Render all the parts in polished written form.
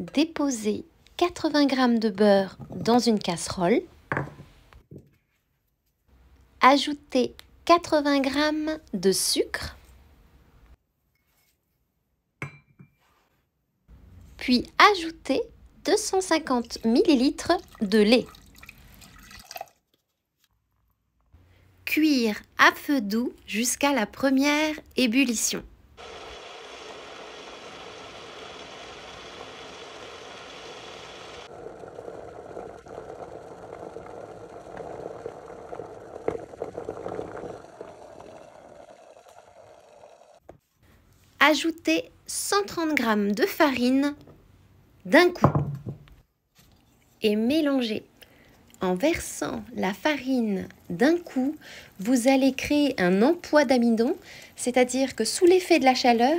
déposez 80 g de beurre dans une casserole. Ajoutez 80 g de sucre. Puis ajoutez 250 ml de lait. Cuire à feu doux jusqu'à la première ébullition. Ajoutez 130 g de farine d'un coup et mélangez. En versant la farine d'un coup, vous allez créer un emploi d'amidon, c'est-à-dire que sous l'effet de la chaleur,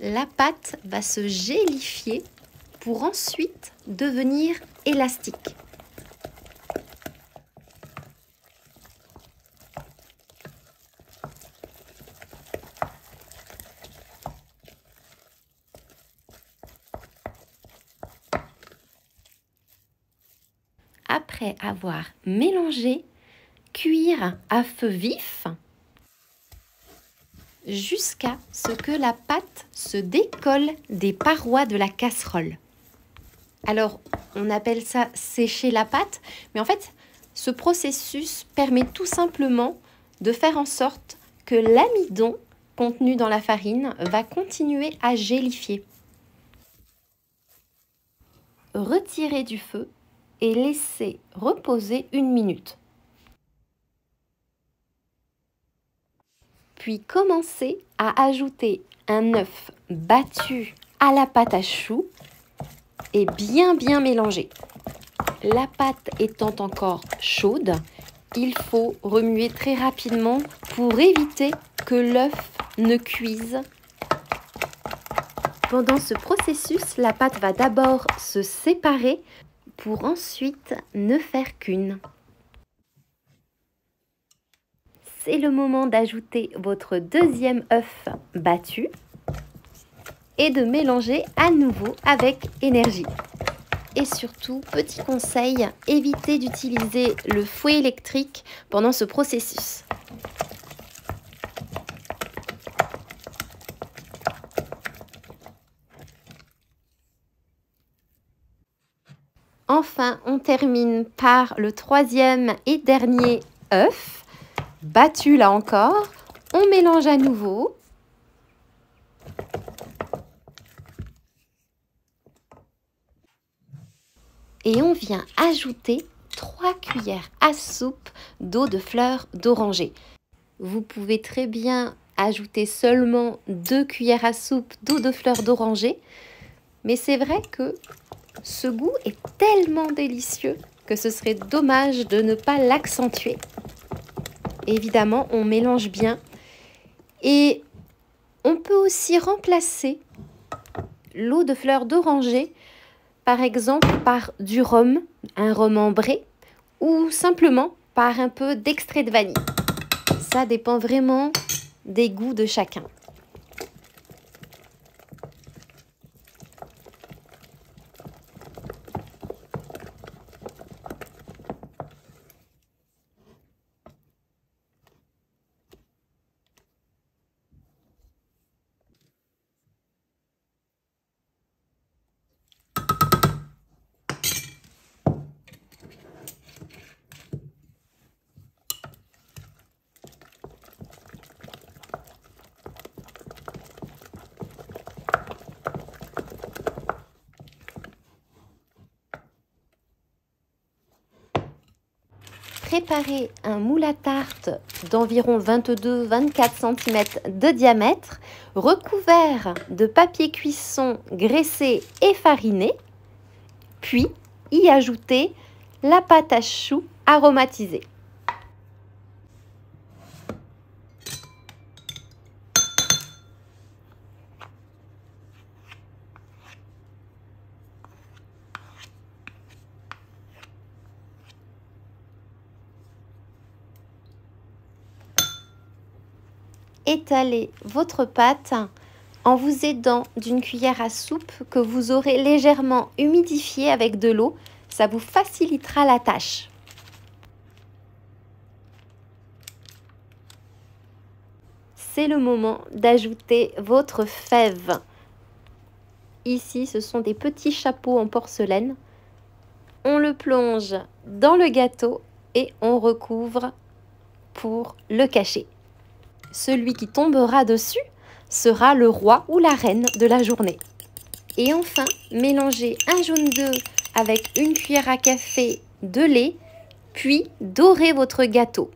la pâte va se gélifier pour ensuite devenir élastique. Après avoir mélangé, cuire à feu vif jusqu'à ce que la pâte se décolle des parois de la casserole. Alors, on appelle ça sécher la pâte, mais en fait, ce processus permet tout simplement de faire en sorte que l'amidon contenu dans la farine va continuer à gélifier. Retirez du feu et laissez reposer 1 minute. Puis commencez à ajouter un œuf battu à la pâte à choux et bien mélanger. La pâte étant encore chaude, il faut remuer très rapidement pour éviter que l'œuf ne cuise. Pendant ce processus, la pâte va d'abord se séparer pour ensuite ne faire qu'une. C'est le moment d'ajouter votre deuxième œuf battu et de mélanger à nouveau avec énergie. Et surtout, petit conseil, évitez d'utiliser le fouet électrique pendant ce processus. Enfin, on termine par le troisième et dernier œuf, battu là encore. On mélange à nouveau. Et on vient ajouter 3 cuillères à soupe d'eau de fleur d'oranger. Vous pouvez très bien ajouter seulement 2 cuillères à soupe d'eau de fleur d'oranger, mais c'est vrai que ce goût est tellement délicieux que ce serait dommage de ne pas l'accentuer. Évidemment, on mélange bien et on peut aussi remplacer l'eau de fleur d'oranger, par exemple par du rhum, un rhum ambré, ou simplement par un peu d'extrait de vanille. Ça dépend vraiment des goûts de chacun. Préparez un moule à tarte d'environ 22-24 cm de diamètre, recouvert de papier cuisson graissé et fariné, puis y ajoutez la pâte à choux aromatisée. Étalez votre pâte en vous aidant d'une cuillère à soupe que vous aurez légèrement humidifiée avec de l'eau. Ça vous facilitera la tâche. C'est le moment d'ajouter votre fève. Ici, ce sont des petits chapeaux en porcelaine. On le plonge dans le gâteau et on recouvre pour le cacher. Celui qui tombera dessus sera le roi ou la reine de la journée. Et enfin, mélangez un jaune d'œuf avec une cuillère à café de lait, puis dorez votre gâteau.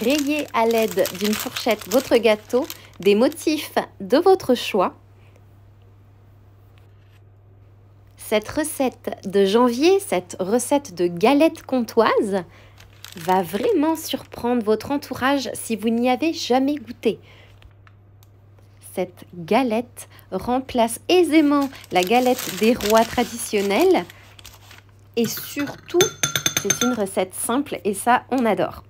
Rayez à l'aide d'une fourchette votre gâteau des motifs de votre choix. Cette recette de janvier, cette recette de galette comtoise, va vraiment surprendre votre entourage si vous n'y avez jamais goûté. Cette galette remplace aisément la galette des rois traditionnelle et surtout, c'est une recette simple et ça, on adore.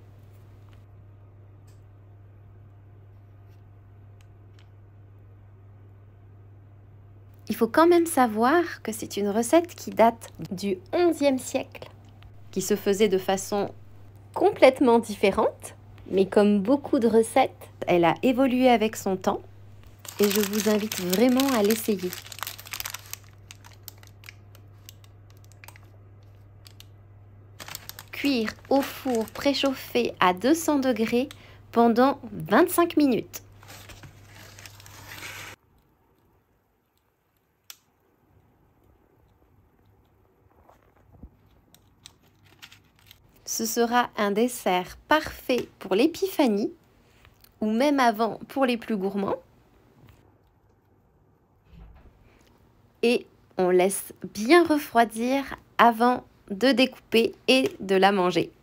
Il faut quand même savoir que c'est une recette qui date du XIe siècle, qui se faisait de façon complètement différente, mais comme beaucoup de recettes, elle a évolué avec son temps et je vous invite vraiment à l'essayer. Cuire au four préchauffé à 200 degrés pendant 25 minutes. Ce sera un dessert parfait pour l'épiphanie ou même avant pour les plus gourmands. Et on laisse bien refroidir avant de découper et de la manger.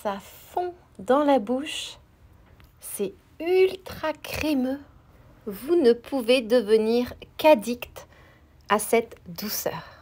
Ça fond dans la bouche, c'est ultra crémeux. Vous ne pouvez devenir qu'addict à cette douceur.